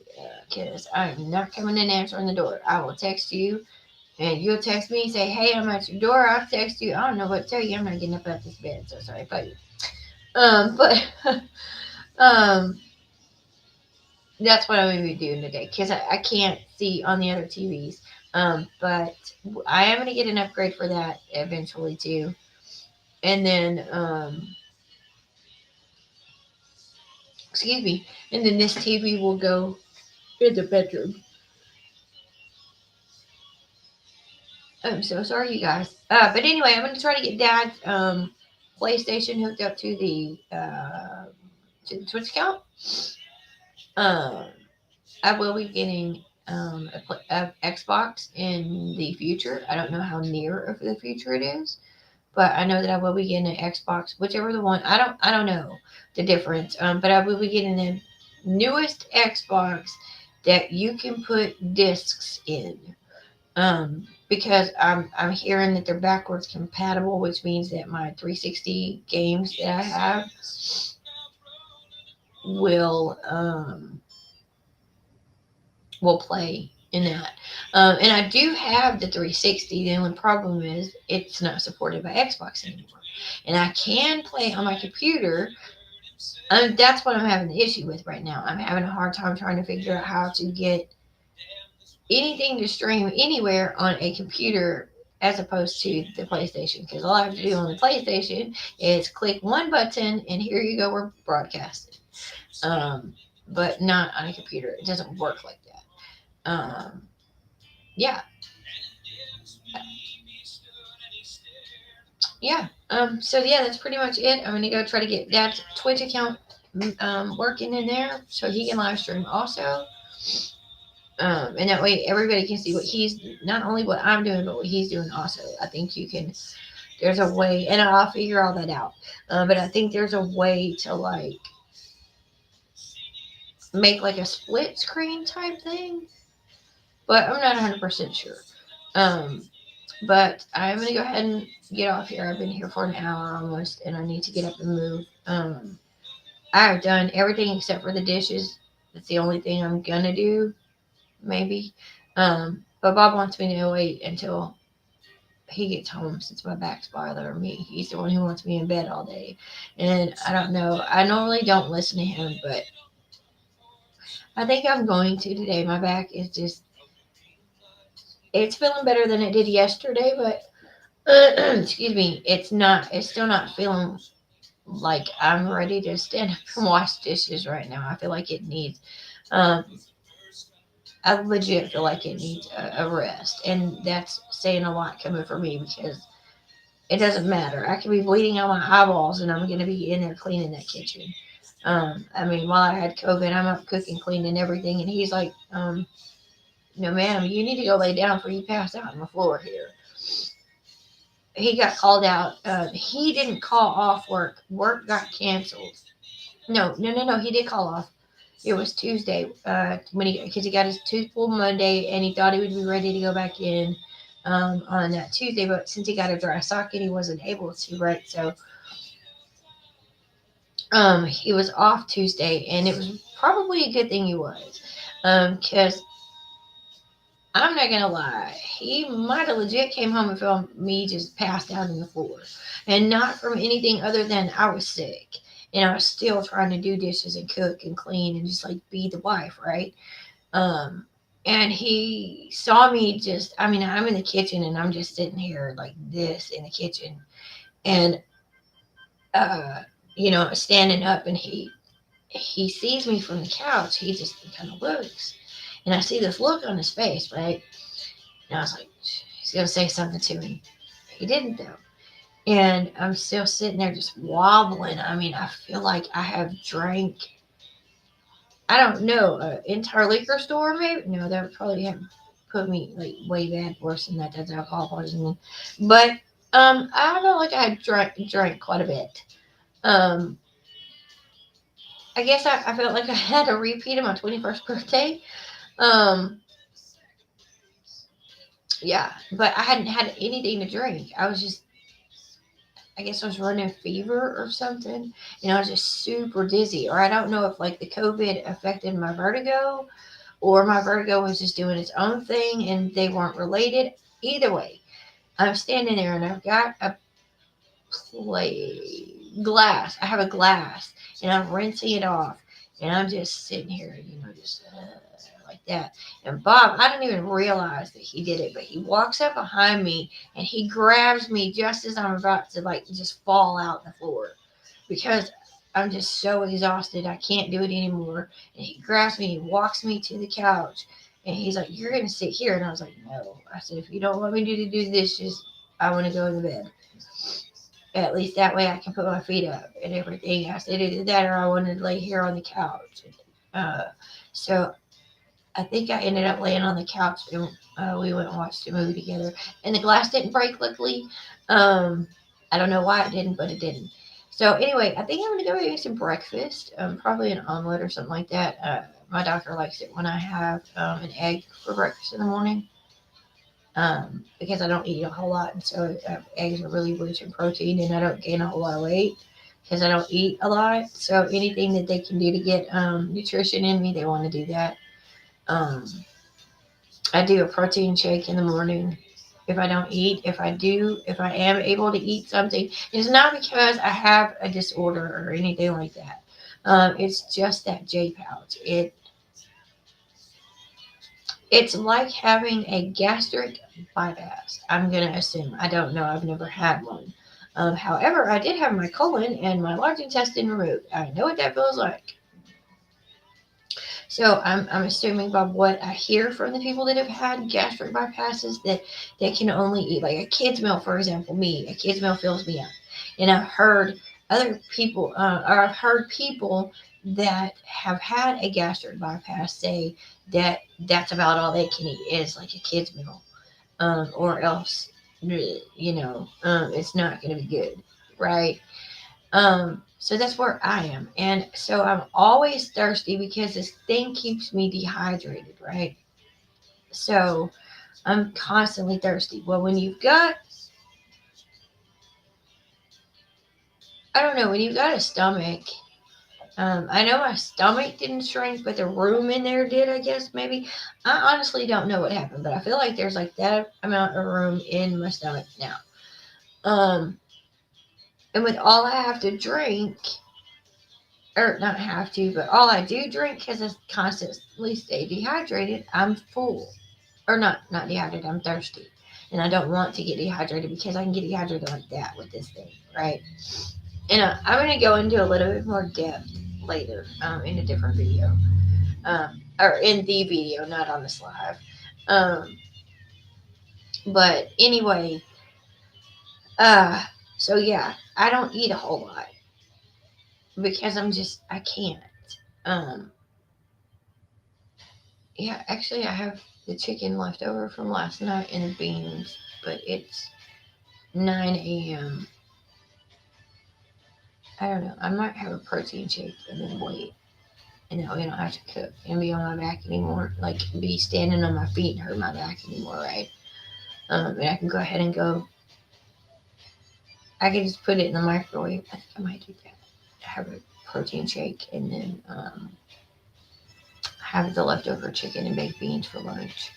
because I'm not coming in answering the door. I will text you, and you'll text me and say, "Hey, I'm at your door." I'll text you. I don't know what to tell you. I'm not getting up out this bed, so sorry about you. But um, that's what I'm gonna be doing today, because I can't see on the other TVs. But I am gonna get an upgrade for that eventually too, and then excuse me, and then this TV will go in the bedroom. I'm so sorry, you guys. But anyway, I'm gonna try to get Dad's PlayStation hooked up to the Twitch account. Um, I will be getting a Xbox in the future. I don't know how near of the future it is, but I know that I will be getting an Xbox, whichever the one. I don't know the difference. But I will be getting the newest Xbox that you can put discs in. Because I'm hearing that they're backwards compatible, which means that my 360 games that I have will play in that. And I do have the 360. The only problem is it's not supported by Xbox anymore, and I can play on my computer. That's what I'm having the issue with right now. I'm having a hard time trying to figure out how to get anything to stream anywhere on a computer as opposed to the PlayStation. Because all I have to do on the PlayStation is click one button and here you go, we're broadcasting. But not on a computer. It doesn't work like that. Yeah. Yeah. So yeah, that's pretty much it. I'm gonna go try to get Dad's Twitch account working in there so he can live stream also. And that way everybody can see what he's not only what I'm doing but what he's doing also. I think you can there's a way, and I'll figure all that out. But I think there's a way to like make like a split screen type thing, but I'm not 100% sure. Um, but I'm gonna go ahead and get off here. I've been here for an hour almost, and I need to get up and move. I've done everything except for the dishes. That's the only thing I'm gonna do, maybe. But Bob wants me to wait until he gets home since my back's bothering me. He's the one who wants me in bed all day. And I don't know. I normally don't listen to him, but I think I'm going to today. My back is just, it's feeling better than it did yesterday, but excuse me, it's still not feeling like I'm ready to stand up and wash dishes right now. I feel like it needs, um, I legit feel like it needs a rest. And that's saying a lot coming from me because it doesn't matter. I could be bleeding out my eyeballs and I'm going to be in there cleaning that kitchen. I mean, while I had COVID, I'm up cooking, cleaning everything. And he's like, no, ma'am, you need to go lay down before you pass out on the floor here. He got called out. He didn't call off work. Work got canceled. No. He did call off. It was Tuesday because he got his tooth pulled Monday and he thought he would be ready to go back in on that Tuesday. But since he got a dry socket, he wasn't able to, right? So he was off Tuesday, and it was probably a good thing he was, because I'm not gonna lie, he might have legit came home and found me just passed out on the floor, and not from anything other than I was sick, and I was still trying to do dishes and cook and clean and just like be the wife, right? Um, and he saw me just, I mean, I'm in the kitchen and I'm just sitting here like this in the kitchen, and uh, standing up, and he sees me from the couch. He just kind of looks, and I see this look on his face, right? And I was like, he's gonna say something to me. He didn't though, and I'm still sitting there just wobbling. I mean, I feel like I have drank. I don't know, an entire liquor store, maybe. No, that would probably have put me like way bad, worse than that. That's alcohol poisoning. But I felt like I had drank quite a bit. Um, I guess I felt like I had a repeat of my 21st birthday. Um, yeah, but I hadn't had anything to drink. I was just, I guess I was running fever or something. And I was just super dizzy. Or I don't know if like the COVID affected my vertigo or my vertigo was just doing its own thing and they weren't related. Either way, I'm standing there and I've got a glass. I have a glass and I'm rinsing it off. And I'm just sitting here, just like that. And Bob, I didn't even realize that he did it, but he walks up behind me and he grabs me just as I'm about to like just fall out the floor because I'm just so exhausted. I can't do it anymore. And he grabs me, he walks me to the couch, and he's like, "You're gonna sit here." And I was like, "No." I said, "If you don't want me to do this, just I want to go to bed. At least that way I can put my feet up and everything." I said either that or I wanted to lay here on the couch. Uh, so I think I ended up laying on the couch and we went and watched a movie together. And the glass didn't break, luckily. Um, I don't know why it didn't, but it didn't. So anyway, I think I'm gonna go eat some breakfast. Probably an omelet or something like that. My doctor likes it when I have an egg for breakfast in the morning. Because I don't eat a whole lot, and so eggs are really rich in protein, and I don't gain a whole lot of weight because I don't eat a lot. So anything that they can do to get nutrition in me, they want to do that. Um, I do a protein shake in the morning. If I don't eat, if I am able to eat something, it's not because I have a disorder or anything like that. It's just that J pouch. It's like having a gastric bypass. I'm gonna assume. I don't know. I've never had one. However, I did have my colon and my large intestine removed. I know what that feels like. So I'm assuming by what I hear from the people that have had gastric bypasses that they can only eat like a kid's meal, for example. A kid's meal fills me up, and I've heard other people, or I've heard people that have had a gastric bypass say that that's about all they can eat is like a kid's meal, or else. it's not going to be good, right? So that's where I am. And so I'm always thirsty because this thing keeps me dehydrated, right? So I'm constantly thirsty. Well, when you've got, I don't know, when you've got a stomach, I know my stomach didn't shrink, but the room in there did, I guess, maybe. I honestly don't know what happened, but I feel like there's like that amount of room in my stomach now. Um, and with all I have to drink, or not have to, but all I do drink because I constantly stay dehydrated, I'm full. Or not dehydrated, I'm thirsty. And I don't want to get dehydrated because I can get dehydrated like that with this thing, right? And I'm going to go into a little bit more depth later in a different video. Or in the video, not on this live. Um, but anyway, uh, so yeah, I don't eat a whole lot because I can't. Um, Yeah, actually, I have the chicken left over from last night and the beans, but it's 9 a.m. I don't know. I might have a protein shake and then wait. And that way I don't have to cook and be on my back anymore. Like, be standing on my feet and hurt my back anymore, right? And I can go ahead and go. I can just put it in the microwave. I think I might do that. Have a protein shake and then have the leftover chicken and baked beans for lunch.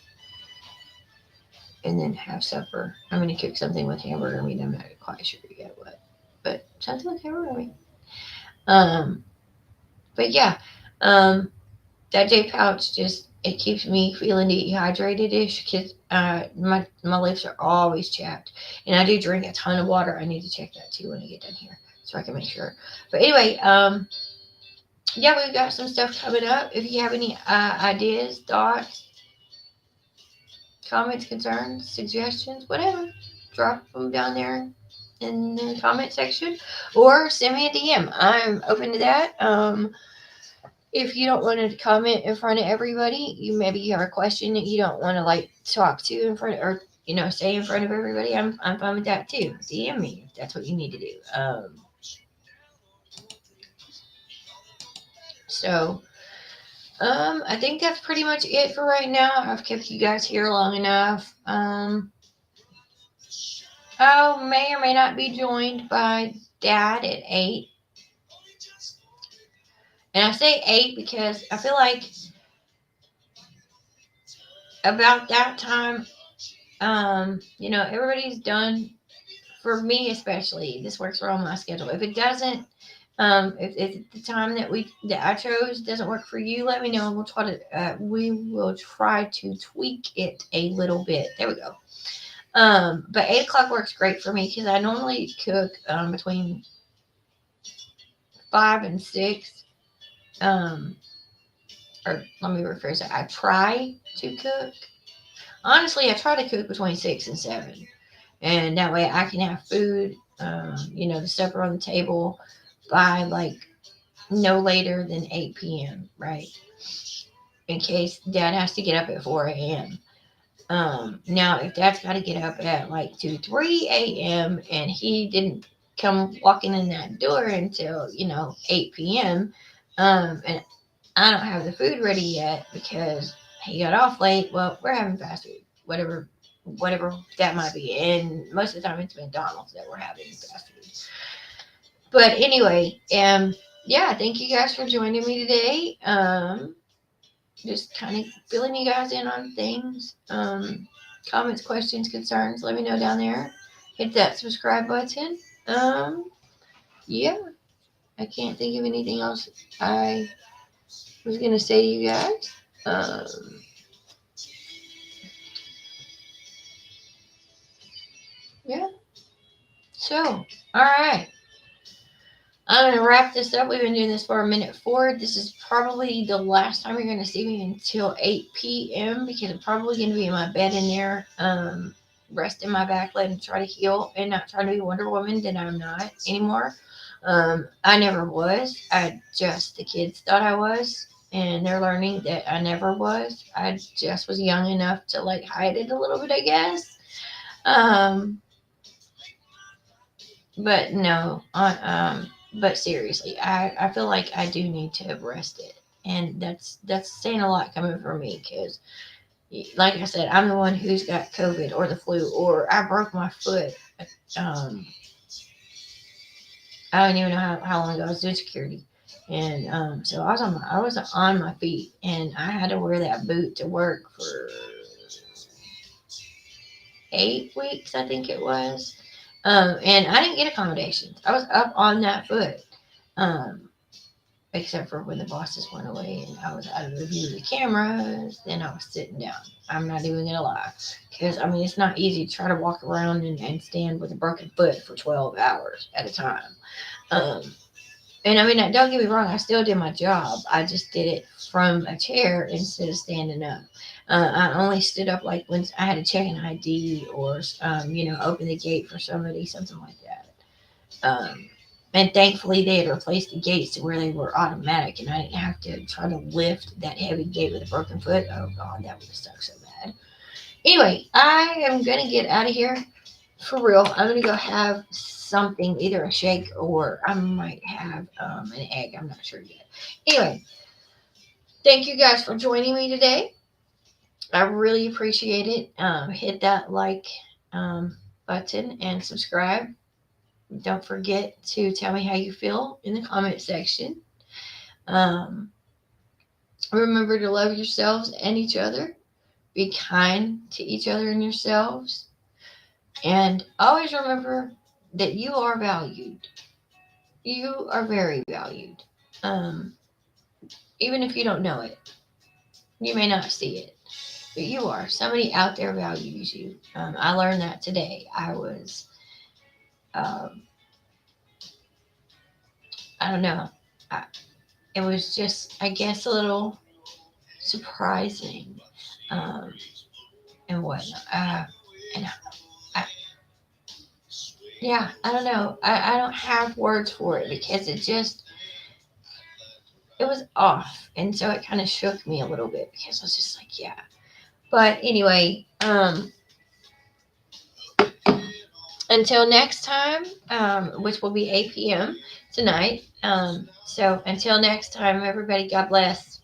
And then have supper. I'm going to cook something with hamburger meat. I'm not quite sure yet what, but something with hamburger meat. Um, but yeah, um, that day pouch just it keeps me feeling dehydrated ish because my lips are always chapped, and I do drink a ton of water. I need to check that too when I get done here so I can make sure. But anyway, yeah, we've got some stuff coming up. If you have any ideas, thoughts, comments, concerns, suggestions, whatever, drop them down there in the comment section or send me a DM. I'm open to that. If you don't want to comment in front of everybody, you have a question that you don't want to like talk to in front of, or say in front of everybody. I'm fine with that too. DM me if that's what you need to do. So I think that's pretty much it for right now. I've kept you guys here long enough. I may or may not be joined by Dad at 8. And I say 8 because I feel like about that time, everybody's done. For me especially, this works well on my schedule. If it doesn't, if the time that I chose doesn't work for you, let me know and we will try to tweak it a little bit. There we go. But 8 o'clock works great for me because I normally cook between 5 and 6. Or let me rephrase that. I try to cook. Honestly, I try to cook between 6 and 7. And that way I can have food, the supper on the table by like no later than 8 p.m., right? In case Dad has to get up at 4 a.m. Now, if Dad's got to get up at like 2, 3 a.m. and he didn't come walking in that door until, 8 p.m., and I don't have the food ready yet because he got off late, well, we're having fast food, whatever that might be. And most of the time it's McDonald's that we're having fast food. But anyway, yeah, thank you guys for joining me today. Just kind of filling you guys in on things. Comments, questions, concerns, let me know down there. Hit that subscribe button. Yeah, I can't think of anything else I was going to say to you guys. Yeah. So, all right. I'm going to wrap this up. We've been doing this for a minute 4. This is probably the last time you're going to see me until 8 p.m. because I'm probably going to be in my bed in there, resting my back, letting it try to heal, and not trying to be Wonder Woman that I'm not anymore. I never was. The kids thought I was, and they're learning that I never was. I just was young enough to like hide it a little bit, I guess. Um, but no, but seriously, I feel like I do need to have rested, and that's saying a lot coming from me because, like I said, I'm the one who's got COVID or the flu, or I broke my foot. Um, I don't even know how long ago I was doing security, and so I was on my feet, and I had to wear that boot to work for 8 weeks, I think it was. And I didn't get accommodations. I was up on that foot, um, except for when the bosses went away and I was out of the view of the cameras. Then I was sitting down. I'm not even gonna lie, because I mean it's not easy to try to walk around and stand with a broken foot for 12 hours at a time. Um, and I mean, don't get me wrong, I still did my job. I just did it from a chair instead of standing up. I only stood up like when I had to check an ID or, open the gate for somebody, something like that. And thankfully, they had replaced the gates to where they were automatic, and I didn't have to try to lift that heavy gate with a broken foot. Oh, God, that would have sucked so bad. Anyway, I am going to get out of here. For real, I'm gonna go have something, either a shake or I might have an egg. I'm not sure yet. Anyway, thank you guys for joining me today. I really appreciate it. Hit that like button and subscribe. Don't forget to tell me how you feel in the comment section. Um, Remember to love yourselves and each other. Be kind to each other and yourselves. And always remember that you are valued. You are very valued. Um, Even if you don't know it, you may not see it, but you are. Somebody out there values you. I learned that today. Um, I don't know. I, it was just, I guess, a little surprising, um, and whatnot. And I, yeah, I don't know. I don't have words for it because it was off. And so it kind of shook me a little bit because I was just like, yeah. But anyway, until next time, which will be 8 p.m. tonight. So until next time, everybody, God bless.